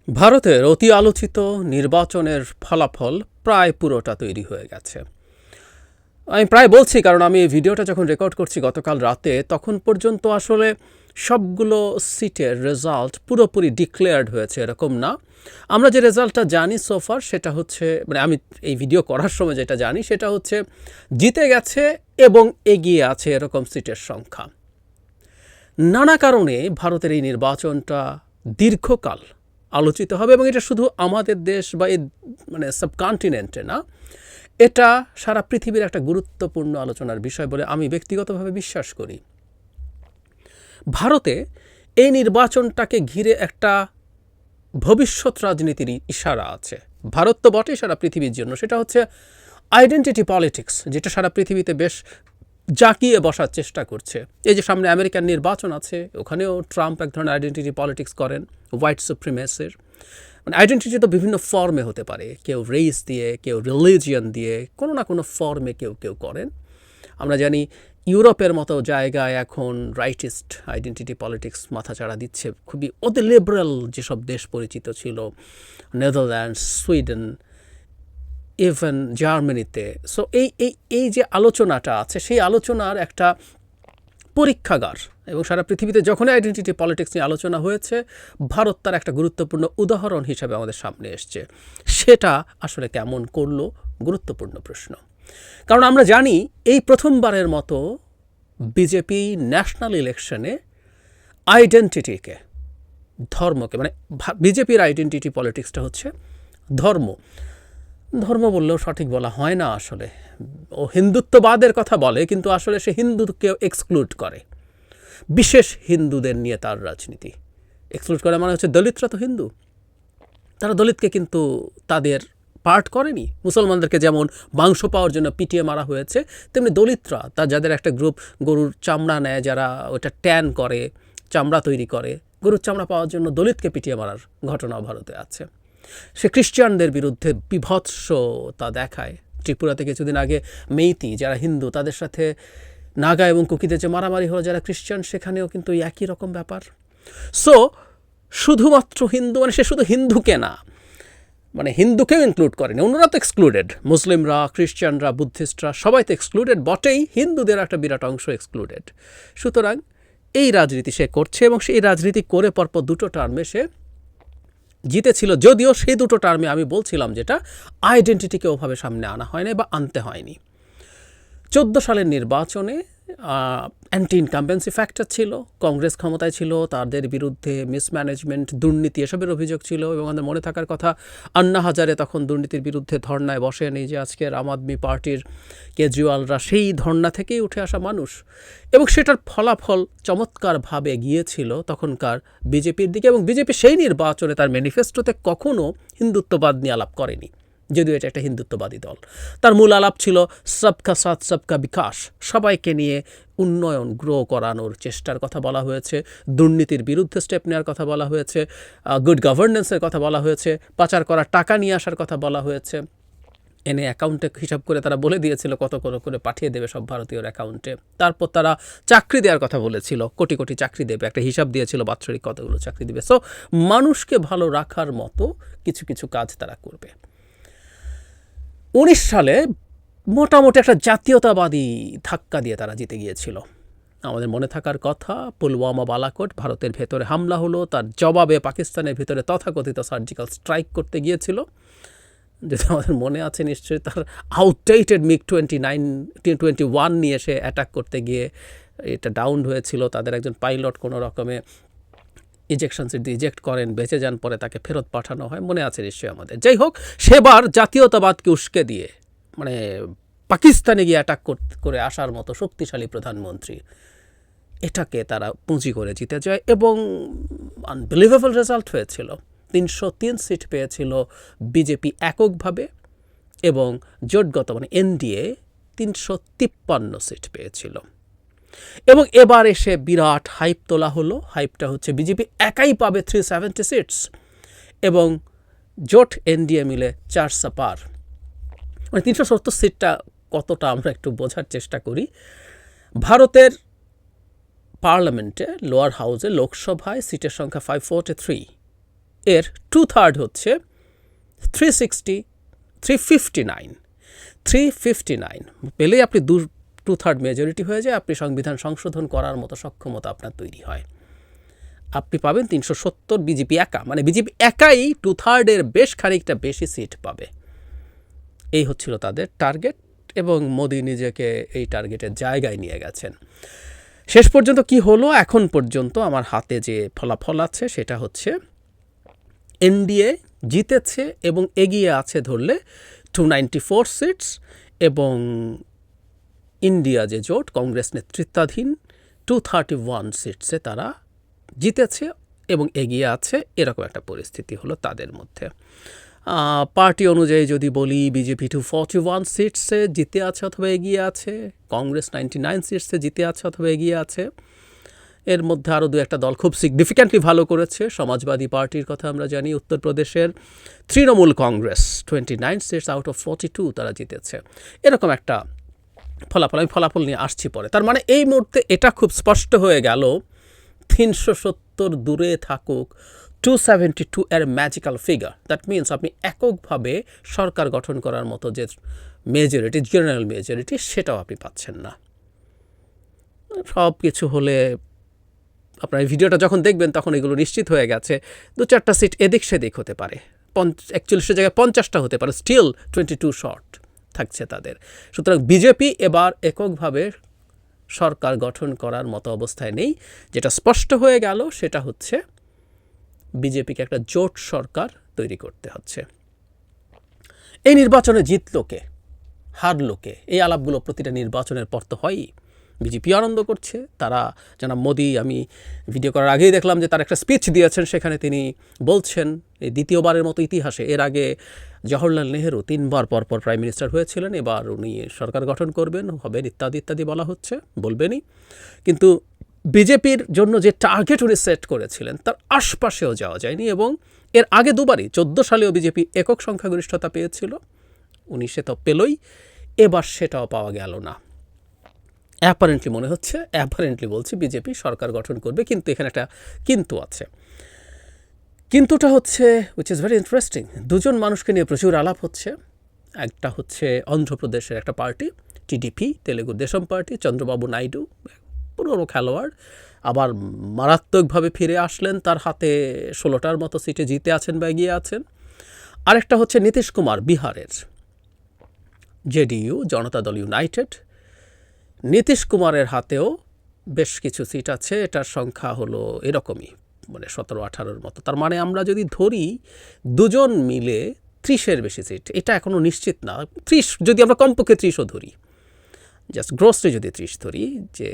ভারতের অতি আলোচিত নির্বাচনের ফলাফল প্রায় পুরোটা তৈরি হয়ে গেছে। আমি প্রায় বলছি কারণ আমি এই ভিডিওটা যখন রেকর্ড করছি গতকাল রাতে, তখন পর্যন্ত আসলে সবগুলো সিটের রেজাল্ট পুরোপুরি ডিক্লেয়ার্ড হয়েছে এরকম না। আমরা যে রেজাল্টটা জানি সোফার সেটা হচ্ছে, মানে আমি এই ভিডিও করার সময় যেটা জানি সেটা হচ্ছে জিতে গেছে এবং এগিয়ে আছে এরকম সিটের সংখ্যা। নানা কারণে ভারতের এই নির্বাচনটা দীর্ঘকাল আলোচিত হবে এবং এটা শুধু আমাদের দেশ বা এই মানে সাবকন্টিনেন্টে না, এটা সারা পৃথিবীর একটা গুরুত্বপূর্ণ আলোচনার বিষয় বলে আমি ব্যক্তিগতভাবে বিশ্বাস করি। ভারতে এই নির্বাচনটাকে ঘিরে একটা ভবিষ্যৎ রাজনীতির ইশারা আছে। ভারত তো বটেই সারা পৃথিবীর জন্য, সেটা হচ্ছে আইডেন্টিটি পলিটিক্স, যেটা সারা পৃথিবীতে বেশ জাঁকিয়ে বসার চেষ্টা করছে। এই যে সামনে আমেরিকান নির্বাচন আছে, ওখানেও ট্রাম্প এক ধরনের আইডেন্টিটি পলিটিক্স করেন, হোয়াইট সুপ্রিমেসির। মানে আইডেন্টিটি তো বিভিন্ন ফর্মে হতে পারে, কেউ রেস দিয়ে, কেউ রিলিজিয়ন দিয়ে, কোনো না কোনো ফর্মে কেউ কেউ করেন। আমরা জানি ইউরোপের মতো জায়গায় এখন রাইটিস্ট আইডেন্টিটি পলিটিক্স মাথাচাড়া দিচ্ছে। খুবই অতি লিবারেল যেসব দেশ পরিচিত ছিল, নেদারল্যান্ডস, সুইডেন, ইভেন জার্মানিতে। সো এই এই এই যে আলোচনাটা আছে, সেই আলোচনার একটা পরীক্ষাগার, এবং সারা পৃথিবীতে যখনই আইডেন্টিটি পলিটিক্স নিয়ে আলোচনা হয়েছে, ভারত তার একটা গুরুত্বপূর্ণ উদাহরণ হিসাবে আমাদের সামনে এসছে। সেটা আসলে কেমন করলো, গুরুত্বপূর্ণ প্রশ্ন। কারণ আমরা জানি এই প্রথমবারের মতো বিজেপি ন্যাশনাল ইলেকশনে আইডেন্টিটিকে, ধর্মকে, মানে বিজেপির আইডেন্টিটি পলিটিক্সটা হচ্ছে ধর্ম। ধর্ম বললেও সঠিক বলা হয় না, আসলে ও হিন্দুত্ববাদের কথা বলে, কিন্তু আসলে সে হিন্দুকে এক্সক্লুড করে। বিশেষ হিন্দুদের নিয়ে তার রাজনীতি এক্সক্লুড করে, মানে হচ্ছে দলিতরা তো হিন্দু, তারা দলিতকে কিন্তু তাদের পার্ট করেনি। মুসলমানদেরকে যেমন মাংস পাওয়ার জন্য পিটিয়ে মারা হয়েছে, তেমনি দলিতরা, যাদের একটা গ্রুপ গরুর চামড়া নেয়, যারা ওটা ট্যান করে, চামড়া তৈরি করে, গরুর চামড়া পাওয়ার জন্য দলিতকে পিটিয়ে মারার ঘটনাও ভারতে আছে। সে খ্রিস্টানদের বিরুদ্ধে বিভৎসতা দেখায়। ত্রিপুরাতে কিছুদিন আগে মেইতি যারা হিন্দু, তাদের সাথে নাগা এবং কুকিদের যে মারামারি হলো যারা খ্রিস্টান, সেখানেও কিন্তু একই রকম ব্যাপার। সো শুধুমাত্র হিন্দু, মানে সে শুধু হিন্দুকে না, মানে হিন্দুকেও ইনক্লুড করেনি, অন্যরা তো এক্সক্লুডেড, মুসলিমরা, খ্রিস্টানরা, বুদ্ধিস্টরা সবাই তো এক্সক্লুডেড বটেই, হিন্দুদের একটা বিরাট অংশ এক্সক্লুডেড। সুতরাং এই রাজনীতি সে করছে, এবং সেই রাজনীতি করে পরপর দুটো টার্মে সে জিতেছিল। যদিও সেই দুটো টার্মে আমি বলছিলাম যেটা আইডেন্টিটিকে ওভাবে সামনে আনা হয়নি বা আনতে হয়নি। 14 সালের নির্বাচনে অ্যান্টি ইনকাম্বেন্সি ফ্যাক্টর ছিল, কংগ্রেস ক্ষমতায় ছিল, তাদের বিরুদ্ধে মিসম্যানেজমেন্ট, দুর্নীতি এসবের অভিযোগ ছিল। এবং আমাদের মনে থাকার কথা, আন্না হাজারে তখন দুর্নীতির বিরুদ্ধে ধর্নায় বসেন। এই যে আজকের আম আদমি পার্টির কেজরিওয়ালরা, সেই ধর্না থেকেই উঠে আসা মানুষ, এবং সেটার ফলাফল চমৎকারভাবে গিয়েছিল তখনকার বিজেপির দিকে। এবং বিজেপি সেই নির্বাচনে তার ম্যানিফেস্টোতে কখনও হিন্দুত্ববাদ নিয়ে আলাপ করেনি, যদিও এটা একটা হিন্দুত্ববাদী দল। তার মূল আলাপ ছিল সবকা সাথ সবকা বিকাশ, সবাইকে নিয়ে উন্নয়ন, গ্রো করানোর চেষ্টার কথা বলা হয়েছে, দুর্নীতির বিরুদ্ধে স্টেপ নেওয়ার কথা বলা হয়েছে, গুড গভর্নেন্সের কথা বলা হয়েছে, পাচার করা টাকা নিয়ে আসার কথা বলা হয়েছে, এনে অ্যাকাউন্টে হিসাব করে তারা বলে দিয়েছিল কত করে পাঠিয়ে দেবে সব ভারতীয়র অ্যাকাউন্টে। তারপর তারা চাকরি দেওয়ার কথা বলেছিল, কোটি কোটি চাকরি দেবে, একটা হিসাব দিয়েছিল বাৎসরিক কতগুলো চাকরি দেবে। সো মানুষকে ভালো রাখার মতো কিছু কিছু কাজ তারা করবে। 19 সালে মোটামুটি একটা জাতীয়তাবাদী ধাক্কা দিয়ে তারা জিতে গিয়েছিল। আমাদের মনে থাকার কথা, পুলওয়ামা, বালাকোট, ভারতের ভেতরে হামলা হলো, তার জবাবে পাকিস্তানের ভিতরে তথাকথিত সার্জিক্যাল স্ট্রাইক করতে গিয়েছিল, যেটা আমাদের মনে আছে নিশ্চয়ই। তার আউটডেটেড মিগ 21 নিয়ে সে অ্যাটাক করতে গিয়ে এটা ডাউন হয়েছিল। তাদের একজন পাইলট কোনো রকমে ইজেকশন সিট দিয়ে ইজেক্ট করেন, বেঁচে যান, পরে তাকে ফেরত পাঠানো হয়, মনে আছে নিশ্চয়ই আমাদের। যাই হোক, সেবার জাতীয়তাবাদকে উস্কে দিয়ে, মানে পাকিস্তানে গিয়ে অ্যাটাক করে আসার মতো শক্তিশালী প্রধানমন্ত্রী, এটাকে তারা পুঁজি করে জিতে যায় এবং আনবিলিভেবল রেজাল্ট হয়েছিল। 303 সিট পেয়েছিল বিজেপি এককভাবে, এবং জোটগত মানে এনডিএ 353 সিট পেয়েছিল। এবং এবার এসে বিরাট হাইপ তোলা হলো। হাইপটা হচ্ছে বিজেপি একাই পাবে 370 সিটস, এবং জোট এনডিএ মিলে 400 পার। মানে 370 সিটটা কতটা আমরা একটু বোঝার চেষ্টা করি। ভারতের পার্লামেন্টে, লোয়ার হাউসে, লোকসভায় সিটের সংখ্যা 543, এর 2/3 হচ্ছে 359 পেলেই আপনি 2/3 মেজরিটি হয়ে যায়, আপনি সংবিধান সংশোধন করার মতো সক্ষমতা আপনার তৈরি হয়। আপনি পাবেন 370, বিজেপি একা, মানে বিজেপি একাই 2/3 বেশ খানিকটা বেশি সিট পাবে। এই হচ্ছিল তাদের টার্গেট, এবং মোদি নিজেকে এই টার্গেটের জায়গায় নিয়ে গেছেন। শেষ পর্যন্ত কি হলো, এখন পর্যন্ত আমার হাতে যে ফলাফল আছে সেটা হচ্ছে এনডিএ জিতেছে এবং এগিয়ে আছে ধরলে 294 সিটস, এবং ইন্ডিয়া যে জোট কংগ্রেস নেতৃত্বাধীন 231 সিটসে তারা জিতেছে এবং এগিয়ে আছে, এরকম একটা পরিস্থিতি হলো তাদের মধ্যে। পার্টি অনুযায়ী যদি বলি, বিজেপি 241 সিটসে জিতে আছে অথবা এগিয়ে আছে, কংগ্রেস 99 সিটসে জিতে আছে অথবা এগিয়ে আছে। এর মধ্যে আরও দু একটা দল খুব সিগনিফিক্যান্টলি ভালো করেছে। সমাজবাদী পার্টির কথা আমরা জানি, উত্তরপ্রদেশের Trinamool Congress 29 seats out of 42 তারা জিতেছে। এরকম একটা ফলাফল, আমি ফলাফল নিয়ে আসছি পরে। তার মানে এই মুহূর্তে এটা খুব স্পষ্ট হয়ে গেল, 370 দূরে থাকুক 272 এর ম্যাজিক্যাল ফিগার। দ্যাট মিনস আপনি এককভাবে সরকার গঠন করার মতো যে মেজরিটি, জেনারেল মেজরিটি, সেটাও আপনি পাচ্ছেন না। সব কিছু হলে আপনার এই ভিডিওটা যখন দেখবেন তখন এগুলো নিশ্চিত হয়ে গেছে, 2-4টা সিট এদিক সেদিক হতে পারে, 41 জায়গায় 50টা হতে পারে, স্টিল 22 শর্ট থাকছে তাদের। সুতরাং বিজেপি এবার এককভাবে সরকার গঠন করার মতো অবস্থায় নেই। যেটা স্পষ্ট হয়ে গেল সেটা হচ্ছে বিজেপিকে একটা জোট সরকার তৈরি করতে হচ্ছে। এই নির্বাচনে জিতলো কে, হারলো কে, এই আলাপগুলো প্রতিটা নির্বাচনের পর তো হয়ই। বিজেপি আনন্দ করছে, তারা জনাব মোদি, আমি ভিডিও করার আগেই দেখলাম যে তার একটা স্পিচ দিয়েছেন, সেখানে তিনি বলছেন এই দ্বিতীয়বারের মতো ইতিহাসে, এর আগে জওহরলাল নেহেরু 3 বার পরপর প্রাইম মিনিস্টার হয়েছিলেন, এবার উনি সরকার গঠন করবেন, হবেন, ইত্যাদি ইত্যাদি বলা হচ্ছে, বলবেনই। কিন্তু বিজেপির জন্য যে টার্গেট উনি সেট করেছিলেন তার আশপাশেও যাওয়া যায়নি, এবং এর আগে দুবারই 14 সালেও বিজেপি একক সংখ্যাগরিষ্ঠতা পেয়েছিল, উনি সেটা পেলই, এবার সেটাও পাওয়া গেল না। অ্যাপারেন্টলি মনে হচ্ছে, অ্যাপারেন্টলি বলছি, বিজেপি সরকার গঠন করবে, কিন্তু এখানে একটা কিন্তু আছে। কিন্তুটা হচ্ছে উইচ ইজ ভেরি ইন্টারেস্টিং। দুজন মানুষকে নিয়ে প্রচুর আলাপ হচ্ছে। একটা হচ্ছে অন্ধ্রপ্রদেশের একটা party, TDP, Telugu Desam party, Chandrababu Naidu, পুরনো খেলোয়াড়, আবার মারাত্মকভাবে ফিরে আসলেন, তার হাতে 16টার মতো সিটে জিতে আছেন বা এগিয়ে আছেন। আরেকটা হচ্ছে নীতিশ কুমার, বিহারের জেডিইউ, জনতা দল ইউনাইটেড। নীতিশ কুমারের হাতেও বেশ কিছু সিট আছে, এটার সংখ্যা হলো এরকমই, মানে 17-18-র মতো। তার মানে আমরা যদি ধরি দুজন মিলে 30-এর বেশি সিট, এটা এখনও নিশ্চিত না। 30, যদি আমরা কমপক্ষে 30ও ধরি, জাস্ট গ্রসলি যদি 30 ধরি, যে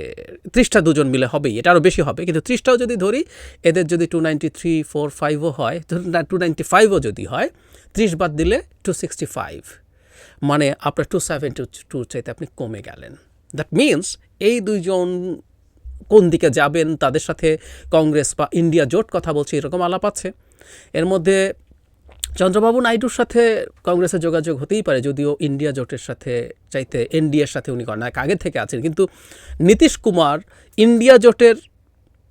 30টা দুজন মিলে হবেই, এটা আরও বেশি হবে, কিন্তু 30টাও যদি ধরি, এদের যদি 293, 4, 5ও হয়, 295ও যদি হয়, 30 বাদ দিলে 265, মানে আপনার 272 চাইতে আপনি কমে গেলেন। দ্যাট মিনস এই দুইজন কোন দিকে যাবেন, তাদের সাথে কংগ্রেস বা ইন্ডিয়া জোট কথা বলছে, এরকম আলাপ আছে। এর মধ্যে চন্দ্রবাবু নাইডুর সাথে কংগ্রেসের যোগাযোগ হতেই পারে, যদিও ইন্ডিয়া জোটের সাথে চাইতে এনডিএর সাথে উনি অনেক আগে থেকে আছেন। কিন্তু নীতিশ কুমার ইন্ডিয়া জোটের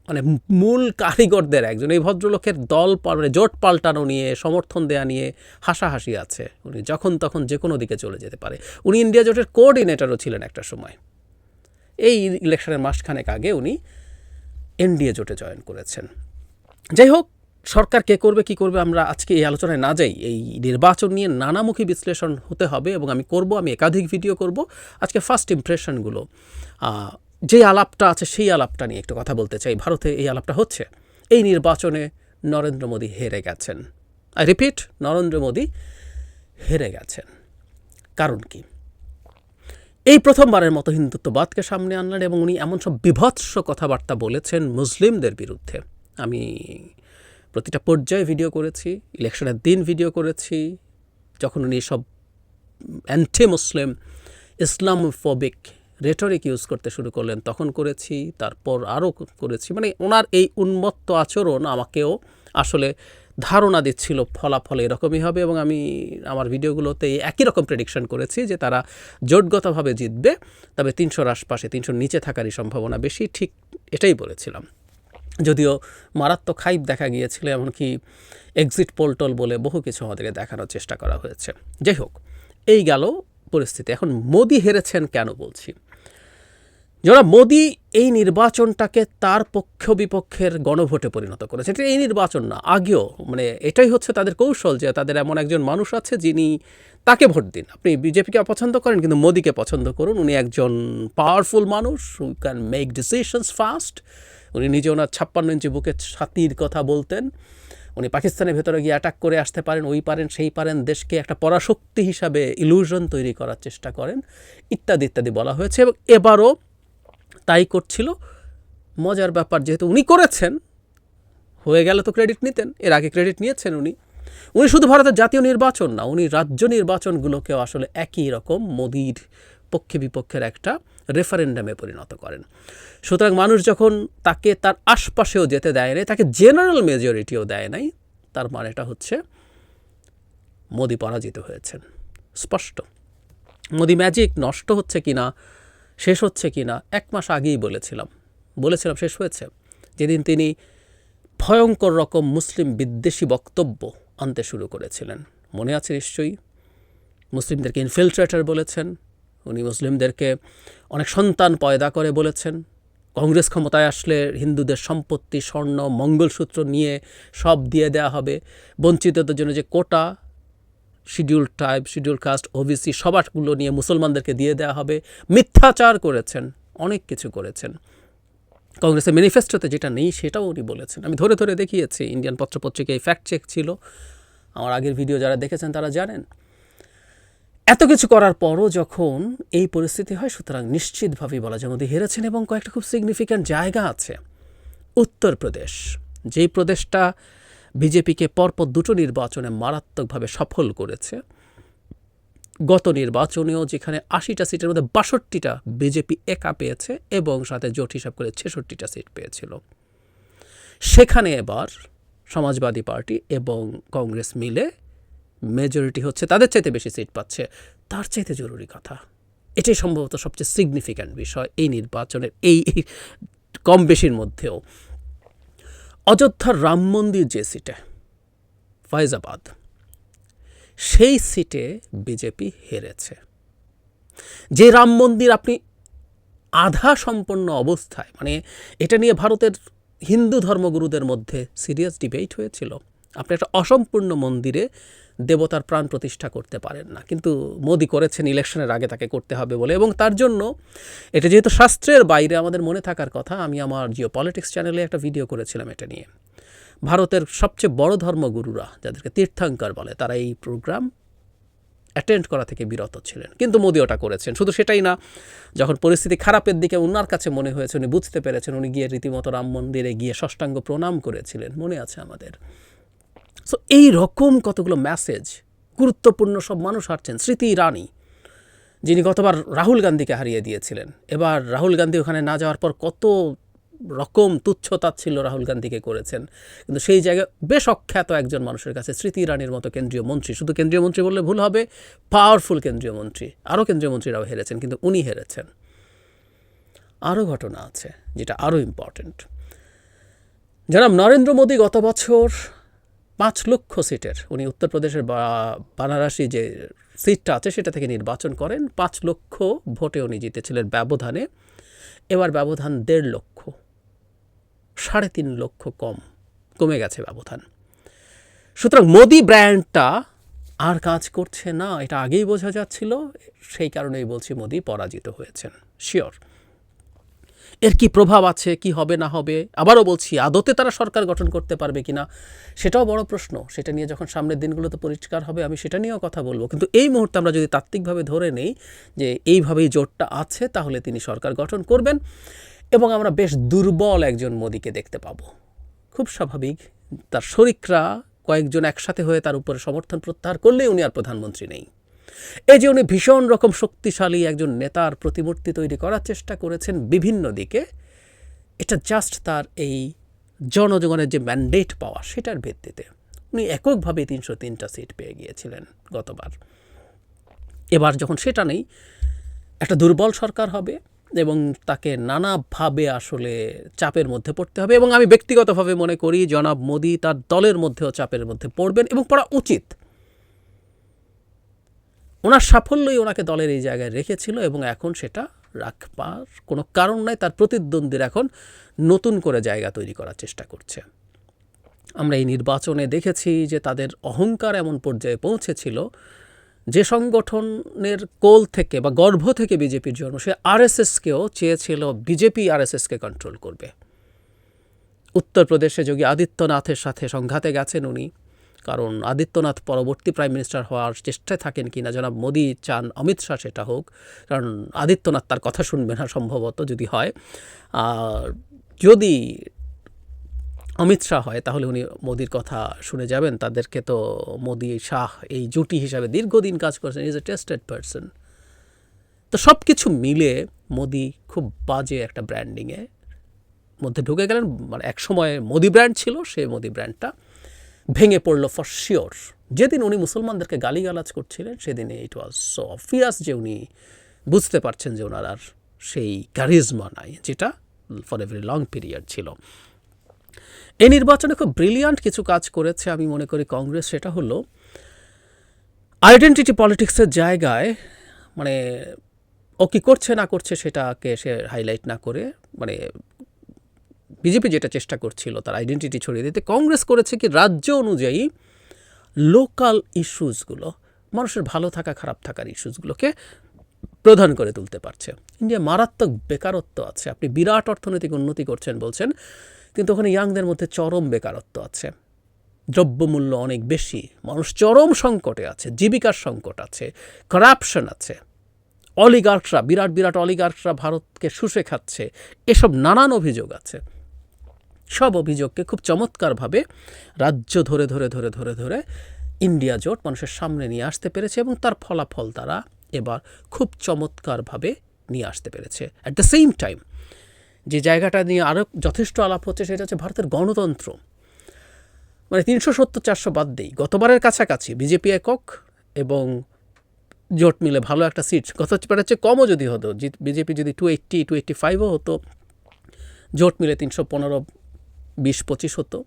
মানে মূল কারিগরদের একজন। এই ভদ্রলোকের দল মানে জোট পাল্টানো নিয়ে, সমর্থন দেয়া নিয়ে হাসাহাসি আছে। উনি যখন তখন যে কোনো দিকে চলে যেতে পারে। উনি ইন্ডিয়া জোটের কোঅর্ডিনেটরও ছিলেন একটা সময়। এই ইলেকশনের মাসখানেক আগে উনি এনডিএ জোটে জয়েন করেছেন। যাই হোক, সরকার কে করবে কী করবে আমরা আজকে এই আলোচনায় না যাই। এই নির্বাচন নিয়ে নানামুখী বিশ্লেষণ হতে হবে, এবং আমি একাধিক ভিডিও করব। আজকে ফার্স্ট ইমপ্রেশনগুলো, যে আলাপটা আছে সেই আলাপটা নিয়ে একটু কথা বলতে চাই। ভারতে এই আলাপটা হচ্ছে, এই নির্বাচনে নরেন্দ্র মোদী হেরে গেছেন। আই রিপিট, নরেন্দ্র মোদী হেরে গেছেন। কারণ কি? এই প্রথমবারের মতো হিন্দুত্ববাদকে সামনে আনলেন, এবং উনি এমন সব বিভৎস কথাবার্তা বলেছেন মুসলিমদের বিরুদ্ধে। আমি প্রতিটা পর্যায়ে ভিডিও করেছি, ইলেকশনের দিন ভিডিও করেছি, যখন উনি সব অ্যান্টি মুসলিম, ইসলামোফোবিক রেটরিক ইউজ করতে শুরু করলেন তখন করেছি, তারপর আরও করেছি। মানে ওনার এই উন্মত্ত আচরণ আমাকেও আসলে ধারণা দিচ্ছিল ফলাফল এরকমই হবে, এবং আমি আমার ভিডিওগুলোতে একই রকম প্রেডিকশন করেছি যে তারা জোটগতভাবে জিতবে, তবে 300-র আশপাশে, 300-র নিচে থাকারই সম্ভাবনা বেশি। ঠিক এটাই বলেছিলাম। যদিও মারাত্মক হাইপ দেখা গিয়েছিল, এমনকি এক্সিট পোল টোল বলে বহু কিছু আমাদেরকে দেখানোর চেষ্টা করা হয়েছে। যাই হোক, এই গেল পরিস্থিতি। এখন মোদি হেরেছেন কেন বলছি? যারা মোদি এই নির্বাচনটাকে তার পক্ষ বিপক্ষের গণভোটে পরিণত করেছে, এটা এই নির্বাচন না, আগেও মানে এটাই হচ্ছে তাদের কৌশল, যে তাদের এমন একজন মানুষ আছে যিনি তাকে ভোট দিন। আপনি বিজেপিকে অপছন্দ করেন কিন্তু মোদিকে পছন্দ করুন, উনি একজন পাওয়ারফুল মানুষ, who can make decisions fast. উনি নিজে ওনার 56 ইঞ্চি বুকে ছাতির কথা বলতেন, উনি পাকিস্তানের ভেতরে গিয়ে অ্যাটাক করে আসতে পারেন, ওই পারেন সেই পারেন, দেশকে একটা পরাশক্তি হিসাবে ইলুশন তৈরি করার চেষ্টা করেন, ইত্যাদি ইত্যাদি বলা হয়েছে। এবং এবারও তাই করছিল। মজার ব্যাপার, যেহেতু উনি করেছেন, হয়ে গেলে তো ক্রেডিট নিতেন, এর আগে ক্রেডিট নিয়েছেন উনি। উনি শুধু ভারতের জাতীয় নির্বাচন না, উনি রাজ্য নির্বাচনগুলোকেও আসলে একই রকম মোদির পক্ষে বিপক্ষের একটা রেফারেন্ডামে পরিণত করেন। সুতরাং মানুষ যখন তাকে তার আশপাশেও যেতে দেয় নাই, তাকে জেনারেল মেজরিটিও দেয় নাই, তার মানেটা হচ্ছে মোদি পরাজিত হয়েছেন, স্পষ্ট। মোদি ম্যাজিক নষ্ট হচ্ছে কিনা, শেষ হচ্ছে কিনা 1 মাস আগেই বলেছিলাম শেষ হয়েছে, যেদিন তিনি ভয়ঙ্কর রকম মুসলিম বিদ্বেষী বক্তব্য আনতে শুরু করেছিলেন। মনে আছে নিশ্চয়ই, মুসলিমদেরকে ইনফিলট্রেটর বলেছেন, উনি মুসলিমদেরকে অনেক সন্তান পয়দা করে বলেছেন, কংগ্রেস ক্ষমতায় আসলে হিন্দুদের সম্পত্তি, স্বর্ণ, মঙ্গলসূত্র নিয়ে সব দিয়ে দেওয়া হবে, বঞ্চিতদের জন্য যে quota, schedule tribe, schedule caste, OBC সবারগুলো নিয়ে মুসলমানদেরকে দিয়ে দেওয়া হবে। মিথ্যাচার করেছেন, অনেক কিছু করেছেন। কংগ্রেসের ম্যানিফেস্টোতে যেটা নেই সেটাও উনি বলেছেন, আমি ধরে ধরে দেখিয়েছি, ইন্ডিয়ান পত্রপত্রিকায় ফ্যাক্ট চেক ছিল, আমার আগের ভিডিও যারা দেখেছেন তারা জানেন। এত কিছু করার পরও যখন এই পরিস্থিতি হয়, সুতরাং নিশ্চিতভাবেই বলা যায় মোদি হেরেছেন। এবং কয়েকটা খুব সিগনিফিক্যান্ট জায়গা আছে। উত্তরপ্রদেশ, যেই প্রদেশটা বিজেপিকে পরপর 2টো নির্বাচনে মারাত্মকভাবে সফল করেছে, গত নির্বাচনেও যেখানে 80টা সিটের মধ্যে 62টা বিজেপি একা পেয়েছে এবং সাথে জোট হিসাব করে 66টা সিট পেয়েছিল, সেখানে এবার সমাজবাদী পার্টি এবং কংগ্রেস মিলে মেজরিটি হচ্ছে, তাদের চাইতে বেশি সিট পাচ্ছে। তার চাইতে জরুরি কথা, এটাই সম্ভবত সবচেয়ে সিগনিফিক্যান্ট বিষয় এই নির্বাচনের, এই কম বেশির মধ্যেও, অযোধ্যার রাম মন্দির যে সিটে, ফয়জাবাদ, সেই সিটে বিজেপি হেরেছে। যে রাম মন্দির আপনি আধা সম্পন্ন অবস্থায়, মানে এটা নিয়ে ভারতের হিন্দু ধর্মগুরুদের মধ্যে সিরিয়াস ডিবেট হয়েছিল, আপনি একটা অসম্পূর্ণ মন্দিরে দেবতার প্রাণ প্রতিষ্ঠা করতে পারেন না, কিন্তু মোদি করেছেন ইলেকশনের আগে তাকে করতে হবে বলে। এবং তার জন্য এটা যেহেতু শাস্ত্রের বাইরে, আমাদের মনে থাকার কথা, আমি আমার জিও পলিটিক্স চ্যানেলে একটা ভিডিও করেছিলাম এটা নিয়ে। ভারতের সবচেয়ে বড় ধর্মগুরুরা, যাদেরকে তীর্থঙ্কর বলে, তারা এই প্রোগ্রাম অ্যাটেন্ড করা থেকে বিরত ছিলেন, কিন্তু মোদি ওটা করেছেন। শুধু সেটাই না, যখন পরিস্থিতি খারাপের দিকে ওনার কাছে মনে হয়েছে, উনি বুঝতে পেরেছেন, উনি গিয়ে রীতিমতো রাম মন্দিরে গিয়ে সাষ্টাঙ্গ প্রণাম করেছিলেন, মনে আছে আমাদের। সো এই রকম কতগুলো মেসেজ, গুরুত্বপূর্ণ সব মানুষ হারছেন। স্মৃতি ইরানি, যিনি গতবার রাহুল গান্ধীকে হারিয়ে দিয়েছিলেন, এবার রাহুল গান্ধী ওখানে না যাওয়ার পর কত রকম তুচ্ছতাচ্ছিল্য রাহুল গান্ধীকে করেছেন, কিন্তু সেই জায়গায় বেশ অখ্যাত একজন মানুষের কাছে, স্মৃতি ইরানির মতো কেন্দ্রীয় মন্ত্রী, শুধু কেন্দ্রীয় মন্ত্রী বললে ভুল হবে, পাওয়ারফুল কেন্দ্রীয় মন্ত্রী, আরও কেন্দ্রীয় মন্ত্রীরাও হেরেছেন, কিন্তু উনি হেরেছেন। আরও ঘটনা আছে যেটা আরও ইম্পর্টেন্ট। জনাব নরেন্দ্র মোদী গত বছর 5 লক্ষ সিটের, উনি উত্তরপ্রদেশের বারাণসী যে সিটটা আছে সেটা থেকে নির্বাচন করেন, 5 লক্ষ ভোটে উনি জিতেছিলেন ব্যবধানে। এবার ব্যবধান 1.5 লক্ষ, 3.5 লক্ষ কমে গেছে ব্যবধান। সুতরাং মোদি ব্র্যান্ডটা আর কাজ করছে না, এটা আগেই বোঝা যাচ্ছিল। সেই কারণেই বলছি মোদি পরাজিত হয়েছেন, শিওর। এর কি প্রভাব আছে, কি হবে না হবে, আবারও বলছি, আদতে তারা সরকার গঠন করতে পারবে কিনা সেটাও বড় প্রশ্ন। সেটা নিয়ে যখন সামনের দিনগুলোতে পরিষ্কার হবে, আমি সেটা নিয়েও কথা বলবো। কিন্তু এই মুহূর্তে আমরা যদি তাত্ত্বিকভাবে ধরে নেই যে এইভাবেই জোটটা আছে, তাহলে তিনি সরকার গঠন করবেন এবং আমরা বেশ দুর্বল একজন মোদিকে দেখতে পাবো। খুব স্বাভাবিক, তার শরিকরা কয়েকজন একসাথে হয়ে তার উপরে সমর্থন প্রত্যাহার করলেই উনি আর প্রধানমন্ত্রী নেই। এই যে উনি ভীষণ রকম শক্তিশালী একজন নেতার প্রতিমূর্তি তৈরি করার চেষ্টা করেছেন বিভিন্ন দিকে, এটা জাস্ট তার এই জনগণের যে ম্যান্ডেট পাওয়া সেটার ভিত্তিতে। উনি এককভাবে 303টা সিট পেয়ে গিয়েছিলেন গতবার। এবার যখন সেটা নেই, একটা দুর্বল সরকার হবে, এবং তাকে নানাভাবে আসলে চাপের মধ্যে পড়তে হবে। এবং আমি ব্যক্তিগতভাবে মনে করি জনাব মোদি তার দলের মধ্যেও চাপের মধ্যে পড়বেন এবং পড়া উচিত। ওনার সাফল্যই ওনাকে দলের এই জায়গায় রেখেছিল এবং এখন সেটা রাখবার কোনো কারণ নাই। তার প্রতিদ্বন্দ্বীর এখন নতুন করে জায়গা তৈরি করার চেষ্টা করছে। আমরা এই নির্বাচনে দেখেছি যে তাদের অহংকার এমন পর্যায়ে পৌঁছেছিল, যে সংগঠনের কোল থেকে বা গর্ভ থেকে বিজেপির জন্ম, সে আরএসএসকেও চেয়েছিল বিজেপি আরএসএসকে কন্ট্রোল করবে। উত্তরপ্রদেশে যোগী আদিত্যনাথের সাথে সংঘাতে গেছেন উনি, কারণ আদিত্যনাথ পরবর্তী প্রাইম মিনিস্টার হওয়ার চেষ্টায় থাকেন কিনা। জনাব মোদি চান অমিত শাহ সেটা হোক, কারণ আদিত্যনাথ তার কথা শুনবে না সম্ভবত যদি হয়। আর যদি অমিত শাহ হয় তাহলে উনি মোদির কথা শুনে যাবেন। তাদেরকে তো মোদি শাহ এই জুটি হিসাবে দীর্ঘদিন কাজ করেছেন, ইজ এ টেস্টেড পারসন। তো সব কিছু মিলে মোদি খুব বাজে একটা ব্র্যান্ডিংয়ে মধ্যে ঢুকে গেলেন। মানে এক সময় মোদি ব্র্যান্ড ছিল, সেই মোদি ব্র্যান্ডটা ভেঙে পড়ল ফর শিওর। যেদিন উনি মুসলমানদেরকে গালিগালাজ করছিলেন সেদিনে ইট ওয়াজ সো অবভিয়াস যে উনি বুঝতে পারছেন যে ওনার আর সেই ক্যারিজমা নাই, যেটা for a very long period ছিল। এই নির্বাচনে খুব ব্রিলিয়ান্ট কিছু কাজ করেছে আমি মনে করি কংগ্রেস। সেটা হলো আইডেন্টিটি পলিটিক্সের জায়গায়, মানে ও কী করছে না করছে সেটাকে সে হাইলাইট না করে, মানে বিজেপি যেটা চেষ্টা করছিল তার আইডেন্টিটি ছড়িয়ে দিতে, কংগ্রেস করেছে কি রাজ্য অনুযায়ী লোকাল ইস্যুসগুলো, মানুষের ভালো থাকা খারাপ থাকার ইস্যুসগুলোকে প্রধান করে তুলতে পারছে। ইন্ডিয়া মারাত্মক বেকারত্ব আছে, আপনি বিরাট অর্থনৈতিক উন্নতি করছেন বলছেন, কিন্তু ওখানে ইয়াংদের মধ্যে চরম বেকারত্ব আছে, দ্রব্যমূল্য অনেক বেশি, মানুষ চরম সংকটে আছে, জীবিকার সংকট আছে, করাপশন আছে, অলিগার্করা, বিরাট বিরাট অলিগার্করা ভারতকে শুষে খাচ্ছে, এসব নানান অভিযোগ আছে। সব অভিযোগকে খুব চমৎকারভাবে রাজ্য ধরে ধরে ধরে ধরে ধরে ইন্ডিয়া জোট মানুষের সামনে নিয়ে আসতে পেরেছে এবং তার ফলাফল তারা এবার খুব চমৎকারভাবে নিয়ে আসতে পেরেছে। অ্যাট দ্য সেম টাইম যে জায়গাটা নিয়ে আরও যথেষ্ট আলাপ হচ্ছে সেটা হচ্ছে ভারতের গণতন্ত্র। মানে 370-400 বাদ দেই, গতবারের কাছাকাছি বিজেপি একক এবং জোট মিলে ভালো একটা সিট, গতবার হচ্ছে কমও যদি হতো, বিজেপি যদি 280-285ও হতো, জোট মিলে 315-20-25 হতো,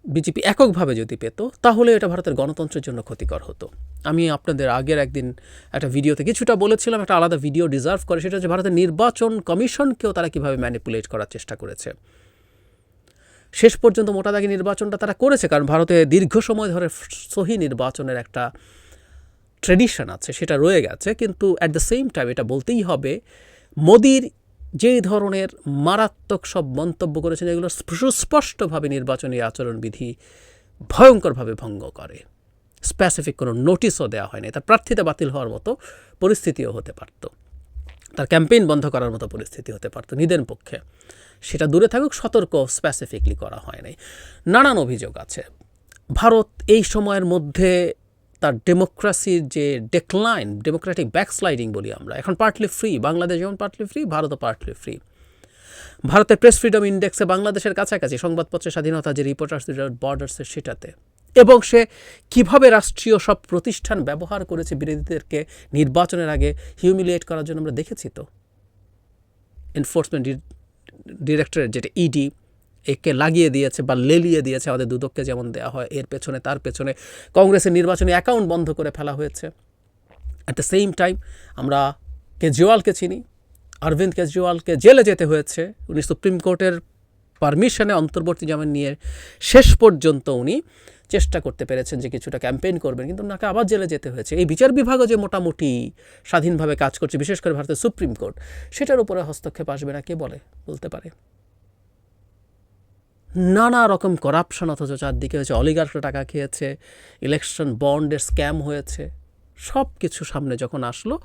বিজেপি এককভাবে যদি পেত তাহলে এটা ভারতের গণতন্ত্রের জন্য ক্ষতিকর হতো। আমি আপনাদের আগের একদিন একটা ভিডিওতে কিছুটা বলেছিলাম, একটা আলাদা ভিডিও ডিজার্ভ করে, সেটা হচ্ছে ভারতের নির্বাচন কমিশনকেও তারা কীভাবে ম্যানিপুলেট করার চেষ্টা করেছে। শেষ পর্যন্ত মোটা দাগে নির্বাচনটা তারা করেছে, কারণ ভারতে দীর্ঘ সময় ধরে সহি নির্বাচনের একটা ট্রেডিশন আছে, সেটা রয়ে গেছে। কিন্তু অ্যাট দ্য সেম টাইম এটা বলতেই হবে, মোদির যেই ধরনের মারাত্মক সব মন্তব্য করেছেন এগুলো সুস্পষ্টভাবে নির্বাচনী আচরণবিধি ভয়ঙ্করভাবে ভঙ্গ করে। স্পেসিফিক কোনো নোটিশও দেওয়া হয়নি, তার প্রার্থিতা বাতিল হওয়ার মতো পরিস্থিতিও হতে পারত, তার ক্যাম্পেইন বন্ধ করার মতো পরিস্থিতি হতে পারত নিদের পক্ষে। সেটা দূরে থাকুক, সতর্ক স্পেসিফিকলি করা হয় নাই। নানান অভিযোগ আছে। ভারত এই সময়ের মধ্যে তার ডেমোক্রেসির যে ডেক্লাইন, ডেমোক্রেটিক ব্যাকস্লাইডিং বলি আমরা, এখন পার্টলি ফ্রি, বাংলাদেশ যেমন পার্টলি ফ্রি, ভারতও পার্টলি ফ্রি। ভারতের প্রেস ফ্রিডম ইন্ডেক্সে বাংলাদেশের কাছাকাছি, সংবাদপত্রের স্বাধীনতা যে রিপোর্টার্স উইদাউট বর্ডার্সের সেটাতে, এবং সে কিভাবে রাষ্ট্রীয় সব প্রতিষ্ঠান ব্যবহার করেছে বিরোধীদেরকে নির্বাচনের আগে হিউমিলিয়েট করার জন্য আমরা দেখেছি। তো এনফোর্সমেন্ট ডিরেক্টরেট যেটা ইডি একে লাগিয়ে দিয়েছে বা লেলিয়ে দিয়েছে, আমাদের দুদককে যেমন দেওয়া হয়, এর পেছনে তার পেছনে কংগ্রেসের নির্বাচনী অ্যাকাউন্ট বন্ধ করে ফেলা হয়েছে। অ্যাট দ্য সেম টাইম আমরা কেজরিওয়ালকে চিনি, অরবিন্দ কেজরিওয়ালকে জেলে যেতে হয়েছে, উনি সুপ্রিম কোর্টের পারমিশনে অন্তর্বর্তী জামিন নিয়ে শেষ পর্যন্ত উনি চেষ্টা করতে পেরেছেন যে কিছুটা ক্যাম্পেইন করবেন, কিন্তু ওনাকে আবার জেলে যেতে হয়েছে। এই বিচার বিভাগও যে মোটামুটি স্বাধীনভাবে কাজ করছে, বিশেষ করে ভারতের সুপ্রিম কোর্ট, সেটার উপরে হস্তক্ষেপ আসবে না কে বলতে পারে। নানা রকম করাপশন অথচ চারদিকে হয়েছে, অলিগার্করা টাকা খেয়েছে, ইলেকশন বন্ডের স্ক্যাম হয়েছে, সব কিছু সামনে যখন আসলো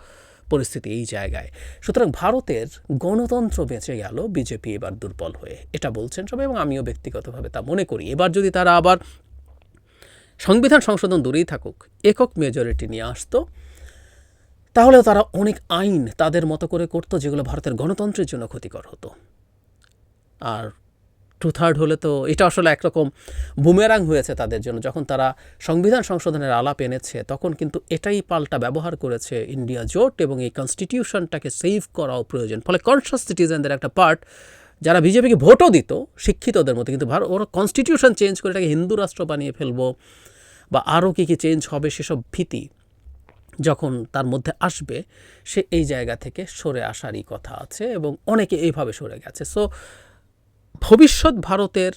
পরিস্থিতি এই জায়গায়। সুতরাং ভারতের গণতন্ত্র বেঁচে গেল বিজেপি এবার দুর্বল হয়ে, এটা বলছেন সবাই এবং আমিও ব্যক্তিগতভাবে তা মনে করি। এবার যদি তারা আবার সংবিধান সংশোধন দূরেই থাকুক, একক মেজরিটি নিয়ে আসতো, তাহলে তারা অনেক আইন তাদের মতো করে করতো যেগুলো ভারতের গণতন্ত্রের জন্য ক্ষতিকর হতো। আর 2/3 হলে তো এটা আসলে একরকম বুমেরাং হয়েছে তাদের জন্য। যখন তারা সংবিধান সংশোধনের আলাপ এনেছে তখন কিন্তু এটাই পাল্টা ব্যবহার করেছে ইন্ডিয়া জোট, এবং এই কনস্টিটিউশনটাকে সেভ করাও প্রয়োজন। ফলে কনসাস সিটিজেনদের একটা পার্ট যারা বিজেপিকে ভোটও দিত শিক্ষিতদের মধ্যে, কিন্তু ওরা কনস্টিটিউশন চেঞ্জ করে এটাকে হিন্দু রাষ্ট্র বানিয়ে ফেলবো বা আরও কী কী চেঞ্জ হবে সেসব ভীতি যখন তার মধ্যে আসবে, সে এই জায়গা থেকে সরে আসারই কথা আছে এবং অনেকে এইভাবে সরে গেছে। সো ভবিষ্যৎ ভারতের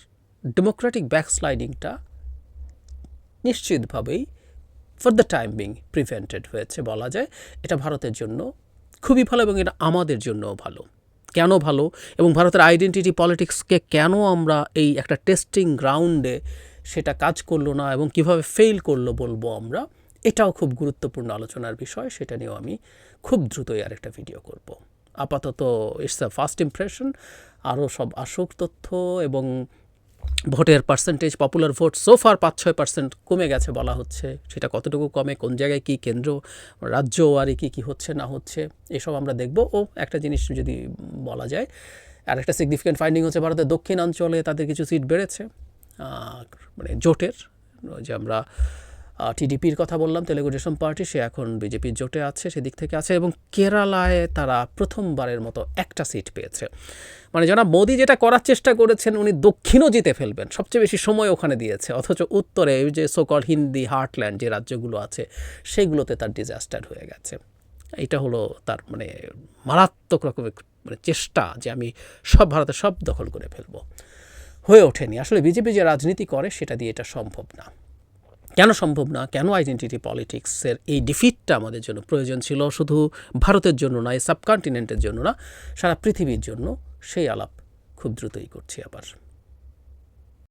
ডেমোক্রেটিক ব্যাকস্লাইডিংটা নিশ্চিতভাবেই for the time being prevented হয়েছে বলা যায়। এটা ভারতের জন্য খুবই ভালো এবং এটা আমাদের জন্যও ভালো। কেন ভালো এবং ভারতের আইডেন্টিটি পলিটিক্সকে কেন আমরা এই একটা টেস্টিং গ্রাউন্ডে সেটা কাজ করলো না এবং কিভাবে ফেল করলো বলবো আমরা, এটাও খুব গুরুত্বপূর্ণ আলোচনার বিষয়। সেটা নিয়েও আমি খুব দ্রুতই আরেকটা ভিডিও করব। আপাতত ইটস আ ফার্স্ট ইমপ্রেশন। আরও সব আসুক তথ্য, এবং ভোটের পার্সেন্টেজ, পপুলার ভোট সোফার 5-6% কমে গেছে বলা হচ্ছে। সেটা কতটুকু কমে, কোন জায়গায় কী, কেন্দ্র রাজ্য আর কী হচ্ছে না হচ্ছে, এসব আমরা দেখব। ও একটা জিনিস যদি বলা যায়, আর একটা সিগনিফিক্যান্ট ফাইন্ডিং হচ্ছে ভারতের দক্ষিণাঞ্চলে তাদের কিছু সিট বেড়েছে, মানে জোটের, যে আমরা টিডিপির কথা বললাম, তেলেগু দেশম পার্টি, সে এখন বিজেপির জোটে আছে, সেদিক থেকে আছে। এবং কেরালায় তারা প্রথমবারের মতো একটা সিট পেয়েছে। মানে জনাব মোদি যেটা করার চেষ্টা করেছেন, উনি দক্ষিণও জিতে ফেলবেন, সবচেয়ে বেশি সময় ওখানে দিয়েছে, অথচ উত্তরে যে সোকল হিন্দি হার্টল্যান্ড যে রাজ্যগুলো আছে সেগুলোতে তার ডিজাস্টার হয়ে গেছে। এটা হলো তার মানে মারাত্মক রকমের মানে চেষ্টা যে আমি সব ভারতের সব দখল করে ফেলবো, হয়ে ওঠেনি। আসলে বিজেপি যে রাজনীতি করে সেটা দিয়ে এটা সম্ভব না। কেন সম্ভব না, কেন আইডেন্টিটি পলিটিক্সের এই ডিফিটটা আমাদের জন্য প্রয়োজন ছিল, শুধু ভারতের জন্য না, এই সাবকন্টিনেন্টের জন্য না, সারা পৃথিবীর জন্য, সেই আলাপ খুব দ্রুতই করছি আবার।